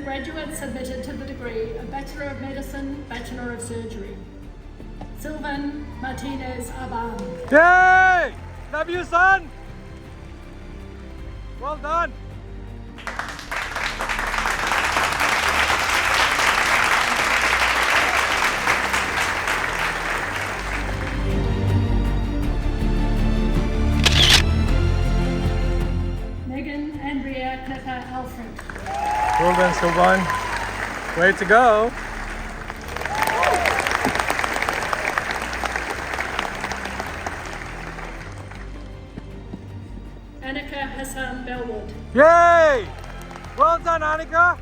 present graduates admitted to the degree of Bachelor of Medicine, Bachelor of Surgery. Sylvan Martinez Aban. Yay! Love you, son! Well done! Megan Andrea Clipper Alfred. Well done, Sylvan. Way to go! Annika Hassan Bellwood. Yay! Well done, Annika!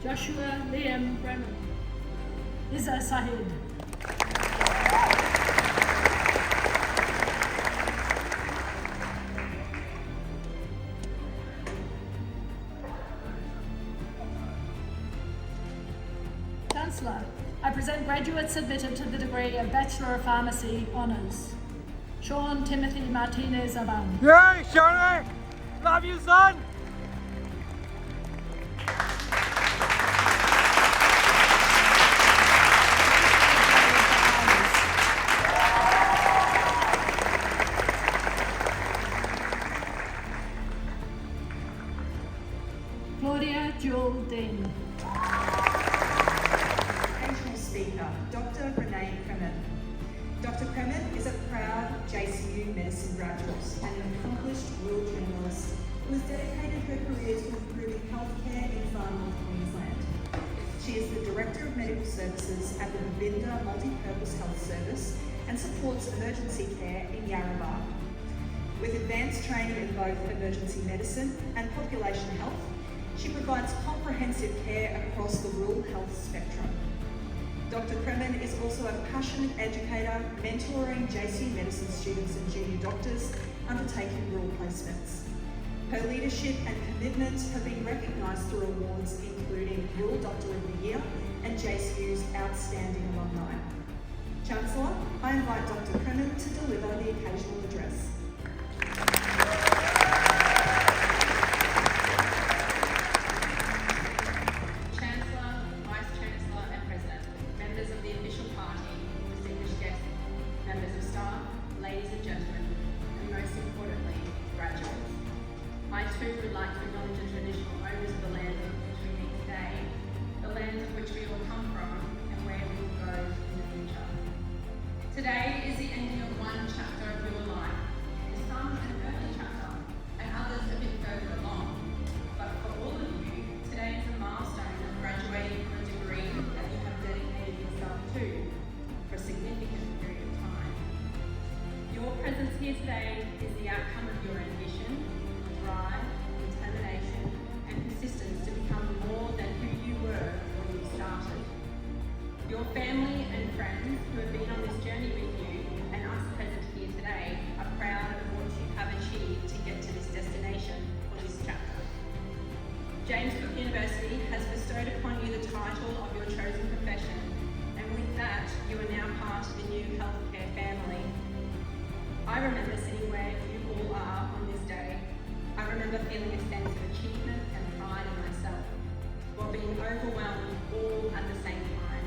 Joshua Liam Bremen. Iza Sahid. Chancellor, I present graduates admitted to the degree of Bachelor of Pharmacy Honours. Sean Timothy Martinez Aban. Yay, Shawnee! Love you, son! Claudia Jewel Dean. Occasional speaker, Dr. Renee Kremen. Dr. Kremen is a proud JCU medicine graduate and an accomplished rural journalist who has dedicated her career to improving healthcare in far north Queensland. She is the Director of Medical Services at the Babinda Multi-Purpose Health Service and supports emergency care in Yarrabah. With advanced training in both emergency medicine and population health, she provides comprehensive care across the rural health spectrum. Dr. Kremen is also a passionate educator, mentoring JCU medicine students and junior doctors undertaking rural placements. Her leadership and commitment have been recognised through awards including Rural Doctor of the Year and JCU's Outstanding Alumni. Chancellor, I invite Dr. Kremen to deliver the occasional address. Ladies and gentlemen, and most importantly, graduates. I too would like to acknowledge the traditional owners of the land on which we meet today, the land of which we all come from, and where we will go in the future. Today is the ending of one chapter of your life, and some an early chapter, and others a bit further along. But for all of you, today is a milestone of graduating from a degree that you have dedicated yourself to for a significant period of time. Your presence here today is the outcome of your ambition, drive, determination, and persistence to become more than who you were when you started. Your family and friends who have been on this journey with you and us present here today are proud of what you have achieved to get to this destination for this chapter. James Cook University has bestowed upon you the title of your chosen profession, and with that, you are now part of the new healthcare family. I remember sitting where you all are on this day. I remember feeling a sense of achievement and pride in myself, while being overwhelmed all at the same time.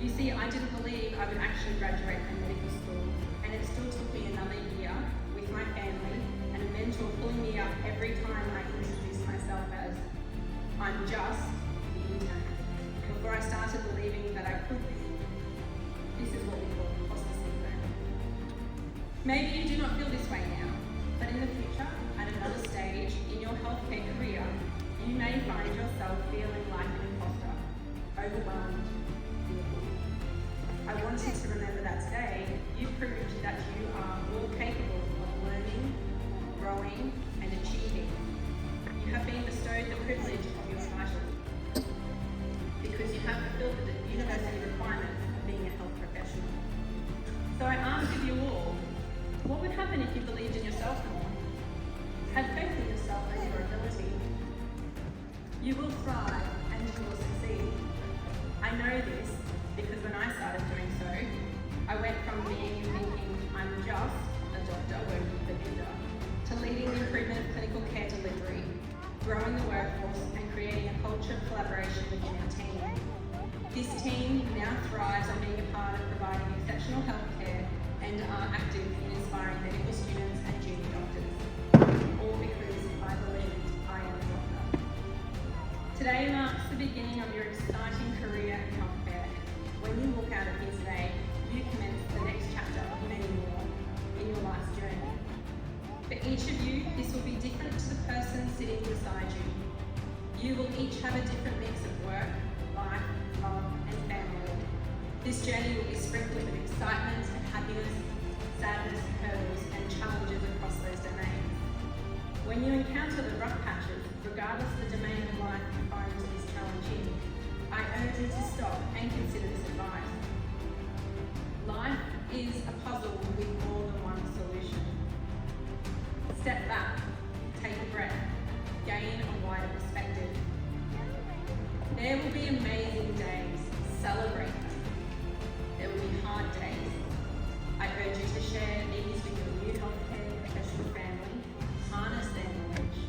You see, I didn't believe I would actually graduate from medical school, and it still took me another year with my family and a mentor pulling me up every time I introduced myself as, I'm just the intern, before I started believing that I could be. This is what we call imposter syndrome. Maybe you do not feel this way now, but in the future, at another stage in your healthcare career, you may find yourself feeling like an imposter, overwhelmed, fearful. I want you to remember that today, you've proved that you are all capable of learning, growing, and achieving. You have been bestowed the privilege of your title because you have fulfilled the university requirements of being a health professional. So I ask of you all, what would happen if you believed in yourself more? Had faith in yourself and You will thrive and you will succeed. I know this because when I started doing so, I went from being thinking I'm just a doctor working for Vinda to leading the improvement of clinical care delivery, growing the workforce and creating a culture of collaboration within our team. This team now thrives on being a part of providing exceptional healthcare and are active in inspiring medical students and junior doctors, all because I believe I am a doctor. Today marks the beginning of your exciting career in healthcare. When you walk out of here today, you commence the next chapter of many more in your life's journey. For each of you, this will be different to the person sitting beside you. You will each have a different mix of work, life, love, and family. This journey will be sprinkled with excitement and happiness, sadness, hurdles, and challenges across those domains. When you encounter the rough patches, regardless of the domain of life you find is challenging, I urge you to stop and consider this advice. Life is a puzzle with more than one solution. Step back, take a breath, gain a wider perspective. There will be amazing days, celebrate them. There will be hard days. I urge you to share these with your new healthcare professional family, harness their knowledge,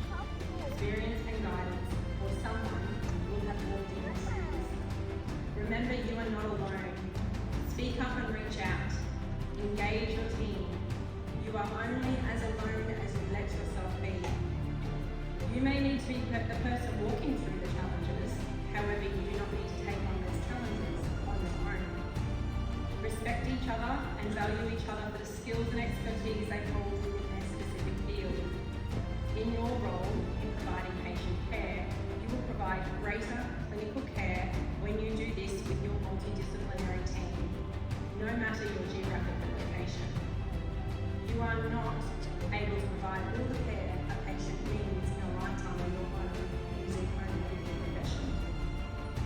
experience and guidance, or someone will have walked in your shoes. Remember, you are not alone. Speak up and reach out. Engage your team. You are only as alone as you let yourself be. You may need to be the person walking through the challenges, however, you do not need to take on those challenges on your own. Respect each other and value each other for the skills and expertise they hold within their specific field. In your role in providing patient care, you will provide greater clinical care when you do this with your multidisciplinary team, no matter your geographical location. You are not able to provide all the care a patient needs in a lifetime on your own using only your profession.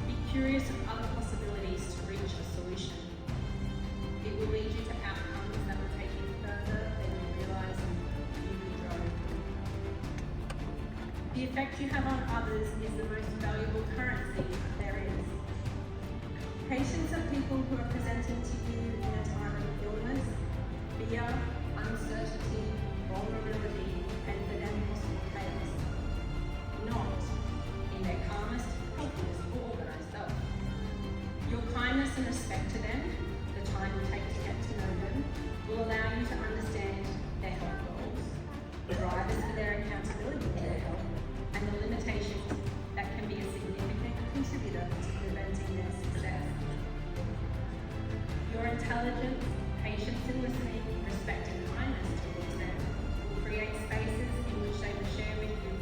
Be curious of other possibilities to reach a solution. It will lead you to outcomes that will take you further than you realise you could go. The effect you have on others is the most valuable currency there is. Patients are people who are presenting to you in a time of illness, fear, uncertainty, vulnerability, and for them possible chaos. Not in their calmest, healthiest, or organised self. Your kindness and respect to them, the time you take to get to know them, will allow you to understand their health goals, the drivers for their accountability for their health, and the limitations that can be a significant contributor to preventing their success. Your intelligence, patience in listening, respect and kindness towards them will create spaces in which they will share with you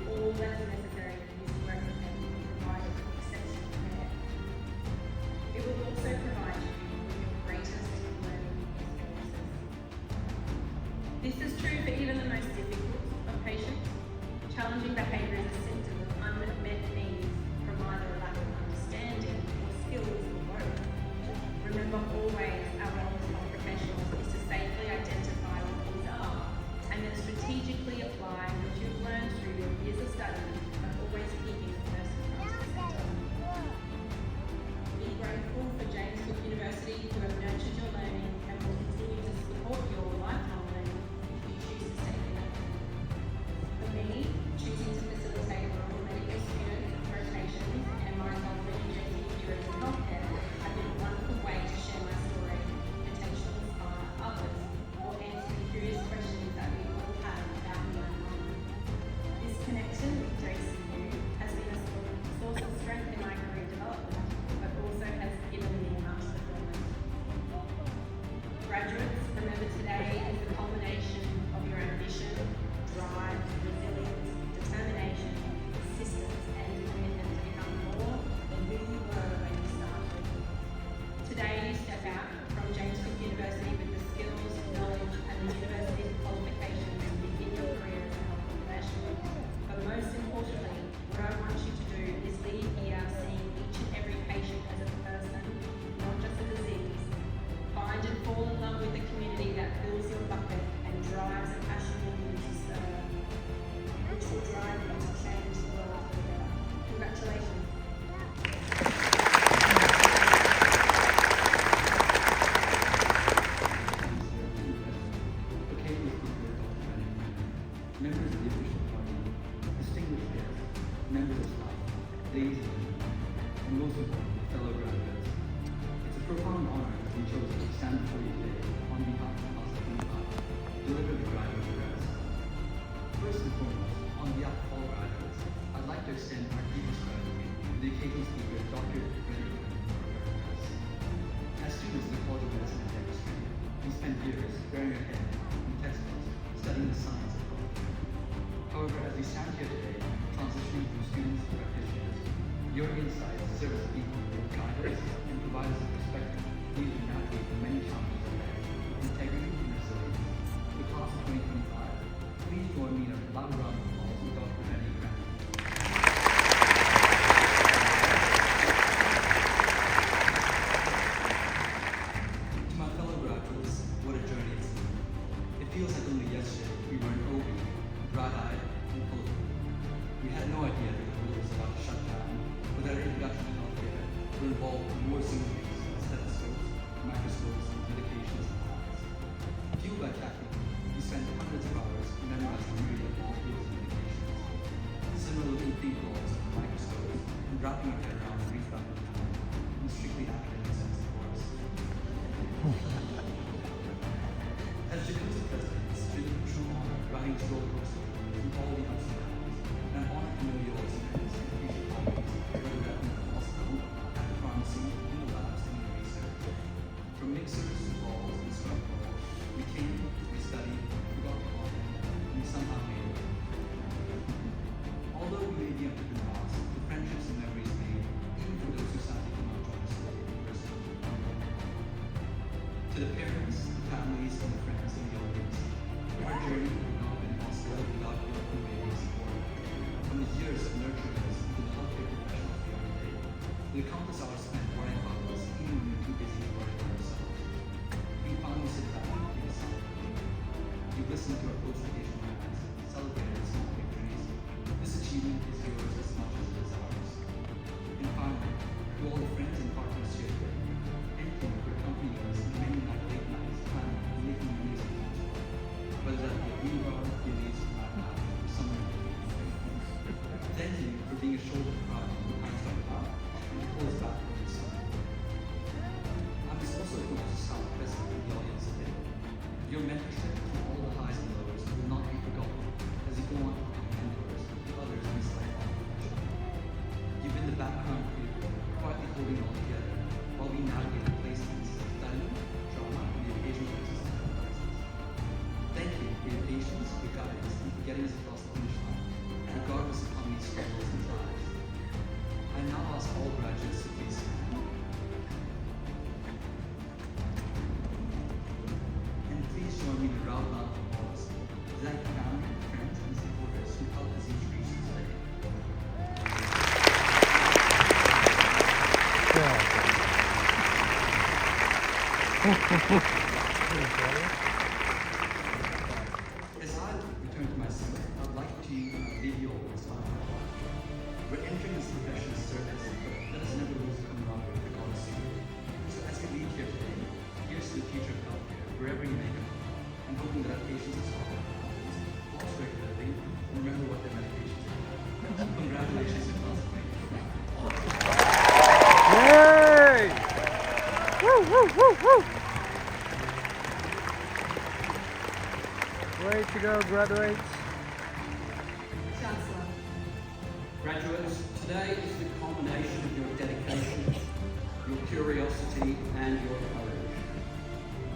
ladies and gentlemen, and most importantly, fellow graduates, it's a profound honor to be chosen to stand before you today on behalf of Class of 25 deliver the graduate address. First and foremost, on behalf of all graduates, I'd like to extend our deepest gratitude to the occasional speaker, Dr. Renee for her address. As students in the College of Medicine and Dentistry, we spent years burying our head in textbooks studying the science of healthcare. However, as we stand here today, transitioning from students to practitioners, your insights serve as people who will guide us and provide us a perspective needed to navigate the many challenges ahead with integrity and resilience. For the class of 2025, please join me in a loud round of applause for Dr. Renee Grant. To my fellow graduates, what a journey it's been. It feels like only yesterday we were in OB, bright-eyed and full of hope. We had no idea that the world was about to shut down, but our introduction to healthcare will involve more single things like stethoscopes, microscopes, medications, and labs. Fueled by caffeine, we spent hundreds of hours memorizing myriad molecules and medications. Similarly, looking balls and microscopes and wrapping our head around brief rationale in strictly academic sense, of course. As Jacuzzi president, it's been a true honor riding this roller coaster through all the ups and downs, and I'm honored to know you all experience and patient colleagues, whether that be in the hospital, at the pharmacy, in the labs, and in the research. From mixers to balls and scrub balls, we came, we studied, we forgot the content, and we somehow made it. Although we may be up to the past, the friendships and memories made, even for those who sadly cannot join us today in person. To the parents, the families, and the friends in the audience, our journey would not have been possible without your unwavering support. From the years of nurturing us into the healthcare professionals we are today, the countless hours spent worrying about us even when we were too busy to worry about ourselves. We finally sit back and take a sound. You've listened to our post-vacation rants, celebrated our small victories. This achievement is yours as much as it is ours. And finally, to all the friends and partners here today, thank you for accompanying us in many late nights, planning and making amazing possible. Whether that be a green bar, Gillies, or somewhere in between. Thank you for being a shoulder to cry when times got tough and to pull us back from the sun. I'm also going to sound present in the audience today. Your mentorship through all the highs and lows will not be forgotten as you go on to become mentors to others in this lifelong profession. You've been the background crew, quietly holding all together while we navigate placements, study, drama, and the occasional existence of crisis. Thank you for your patience, your guidance, and for getting us across the finish line, regardless of how many struggles and trials. I now ask all graduates to please stand. And please join me in a round of applause to thank family, friends, and supporters who helped us each reach this day. As I return to my seat, I'd like to leave you all with this final thought. We're entering this professional service, but let us never lose the camaraderie of the Odyssey. So as we leave here today, here's to the future of healthcare, wherever you may go, and hoping that our patients are solving their problems, pause regularly, and remember what their medications are. Congratulations to Class of 2025. Yay! Woo, woo, woo, woo! Way to go, graduates. Chancellor. Graduates, today is the culmination of your dedication, your curiosity, and your courage.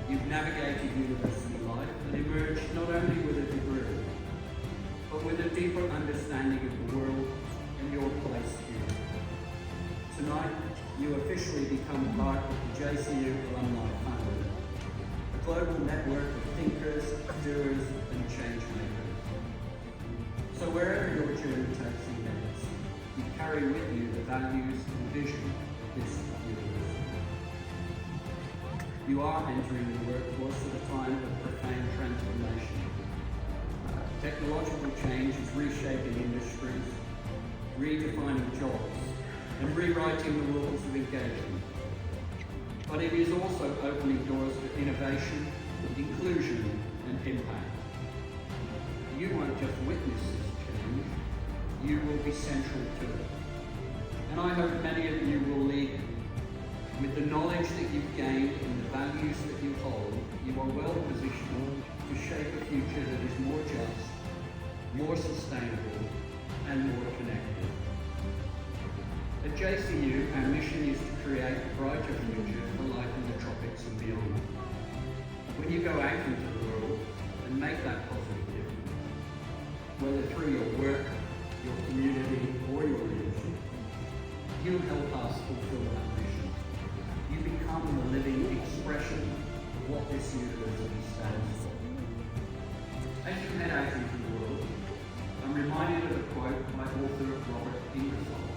You've navigated university life and emerged not only with a degree, but with a deeper understanding of the world and your place here. Tonight, you officially become part of the JCU Alumni Family, a global network of thinkers, doers, and change makers. So wherever your journey takes you next, you carry with you the values and vision of this university. You are entering the workforce at a time of profound transformation. Technological change is reshaping industries, redefining jobs, and rewriting the rules of engagement. But it is also opening doors for innovation, inclusion, and impact. You won't just witness this change, you will be central to it. And I hope many of you will leave with the knowledge that you've gained and the values that you hold. You are well positioned to shape a future that is more just, more sustainable, and more connected. At JCU, our mission is to create a brighter future for life in the tropics and beyond. When you go out into the world and make that positive difference, whether through your work, your community, or your leadership, you help us fulfill that mission. You become the living expression of what this university stands for. As you head out into the world, I'm reminded of a quote by author Robert Ingersoll: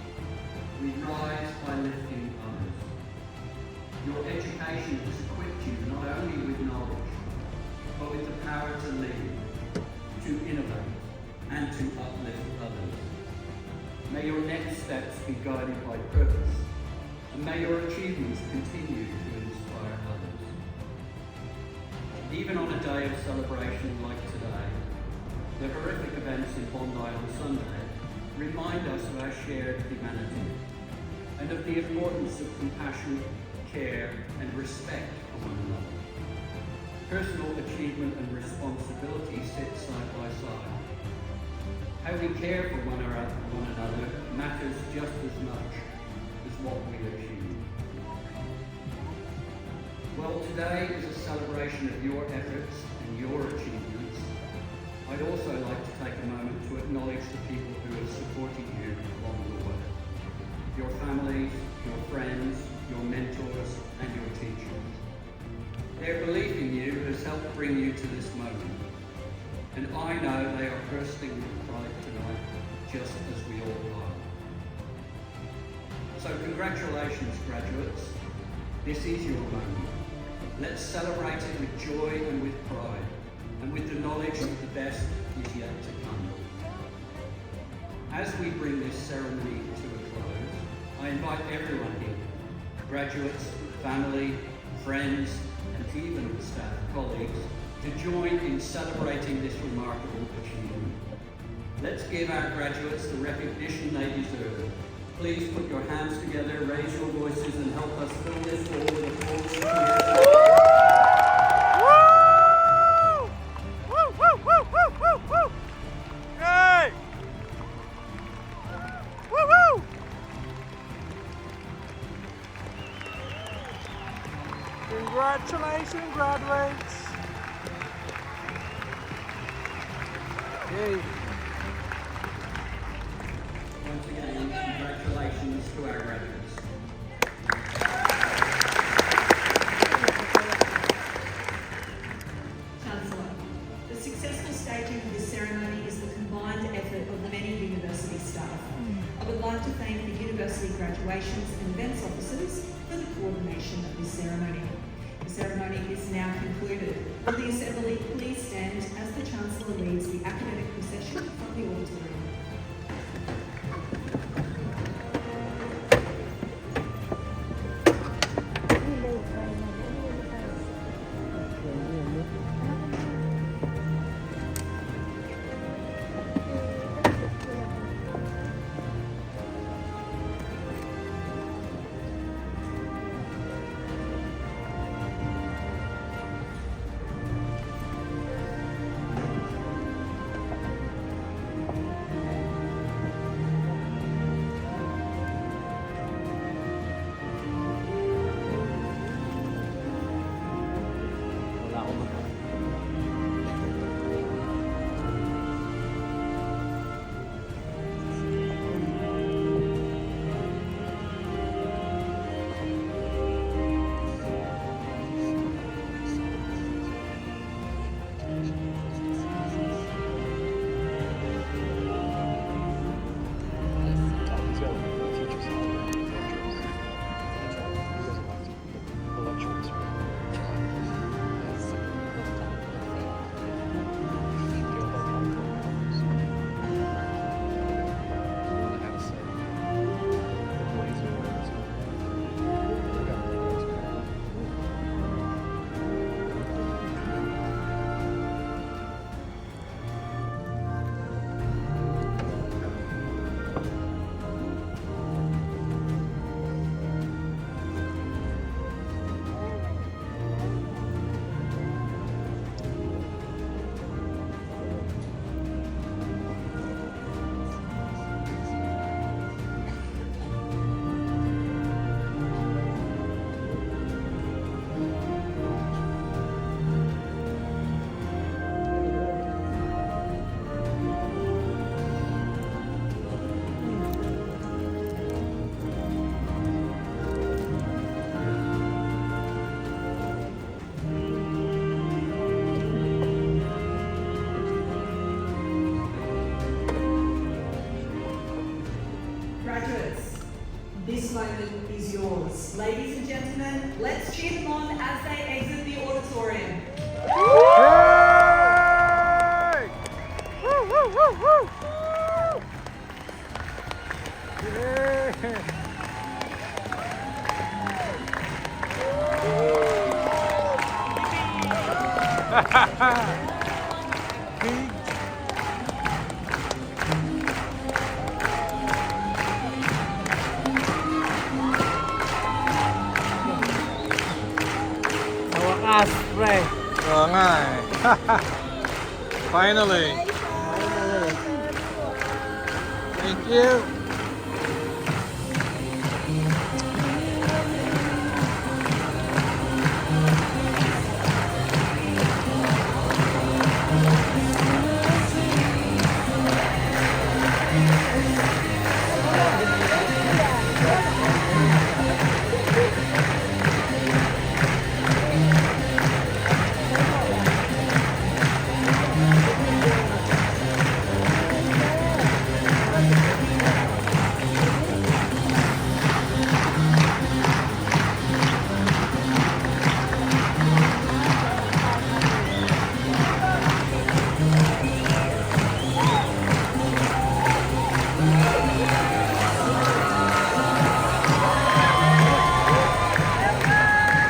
"We rise by lifting others." Your education has equipped you not only with knowledge, but with the power to lead, to innovate, and to uplift others. May your next steps be guided by purpose, and may your achievements continue to inspire others. Even on a day of celebration like today, the horrific events in Bondi on Sunday remind us of our shared humanity and of the importance of compassion, care, and respect for one another. Personal achievement and responsibility sit side by side. How we care for one another matters just as much as what we achieve. Well, today is a celebration of your efforts and your achievements. I'd also like to take a moment to acknowledge the people who are supporting you along the way. Your families, your friends, your mentors, and your teachers. Their belief in you has helped bring you to this moment. And I know they are bursting with pride tonight, just as we all are. So congratulations, graduates. This is your moment. Let's celebrate it with joy and with pride, and with the knowledge that the best is yet to come. As we bring this ceremony to a close, I invite everyone here, graduates, family, friends, and even staff colleagues, to join in celebrating this remarkable achievement. Let's give our graduates the recognition they deserve. Please put your hands together, raise your voices, and help us fill this hall with applause. Congratulations, graduates! Yay! Once again, congratulations to our graduates. Chancellor, the successful staging of this ceremony is the combined effort of many university staff. I would like to thank the university graduations and events officers for the coordination of this ceremony. The ceremony is now concluded. Will the Assembly please stand as the Chancellor leads the academic procession from the auditorium. Graduates, this moment is yours. Ladies and gentlemen, let's cheer them on as they exit the auditorium. Yay! Woo, woo, woo, woo! Yay! Wakas, pre. Oo nga eh. Finally. Thank you.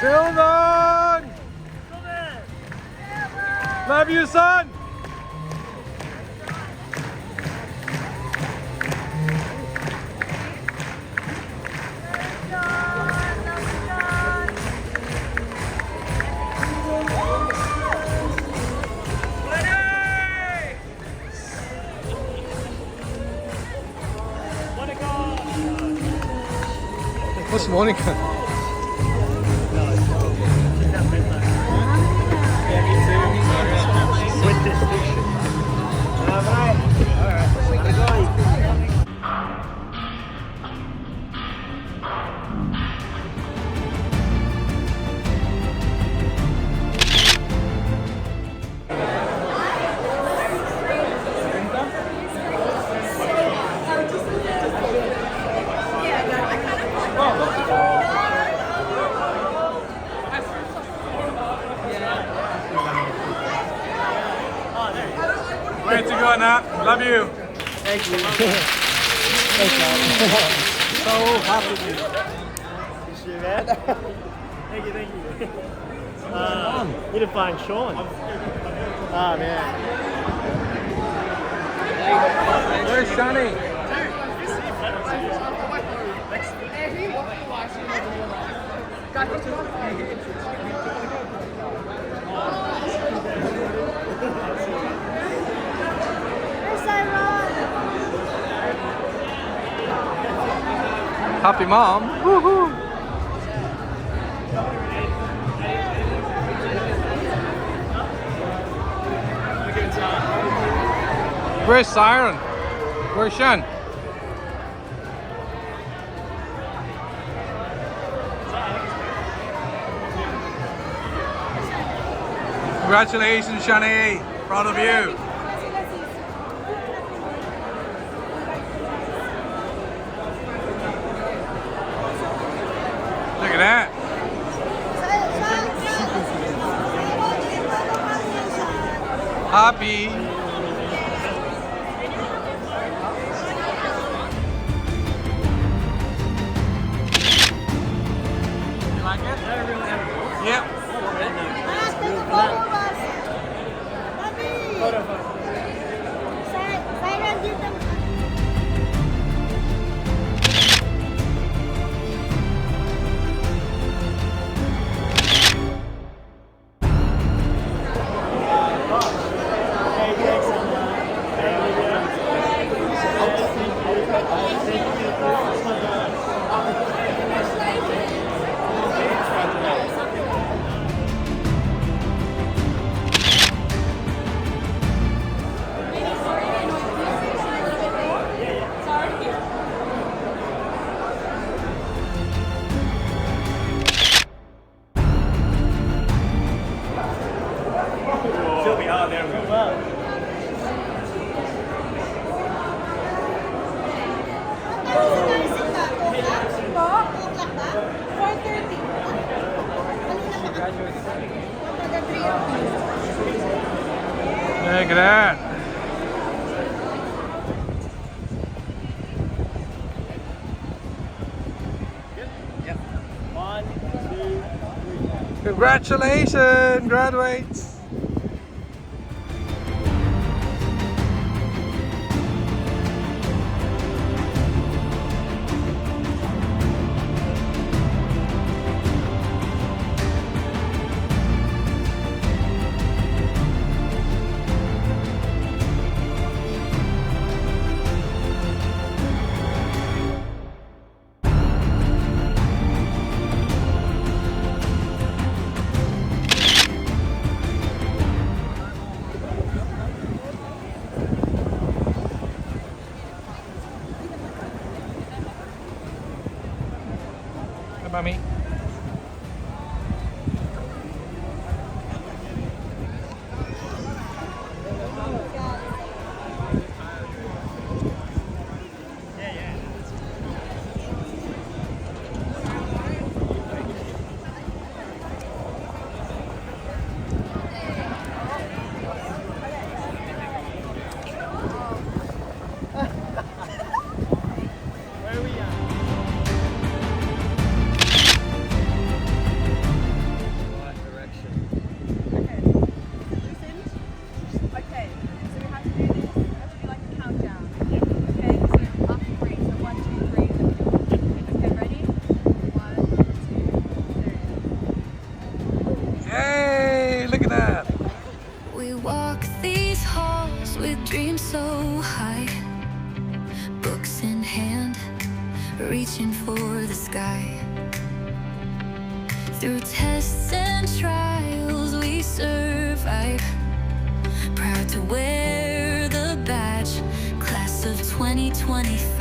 Sylvan! Love you, son! What's Monica? Way to go, Nat. Love you. Thank you. Thanks, man. So happy to you see, man. Thank you. Need to find Sean. Ah, man. Where's Shani? Happy mom. Woohoo! Where's Siren? Where's Shan? Congratulations, Shani. Proud of you. Look at that. Happy. You like it? Yep. She'll be on there. Well. Look at that. Yep. 1, 2, 3. Congratulations, graduates. Mommy. Where are we at? Right direction. Okay, listen. Okay, so we have to do this. We have to do like a countdown. Okay, so after 3, so 1, 2, 3. Okay, ready? 1, 2, 3. Hey, look at that. We walk these halls with dreams so high, books in hand, reaching for the sky. Through tests and trials we survive, proud to wear the badge, class of 2025.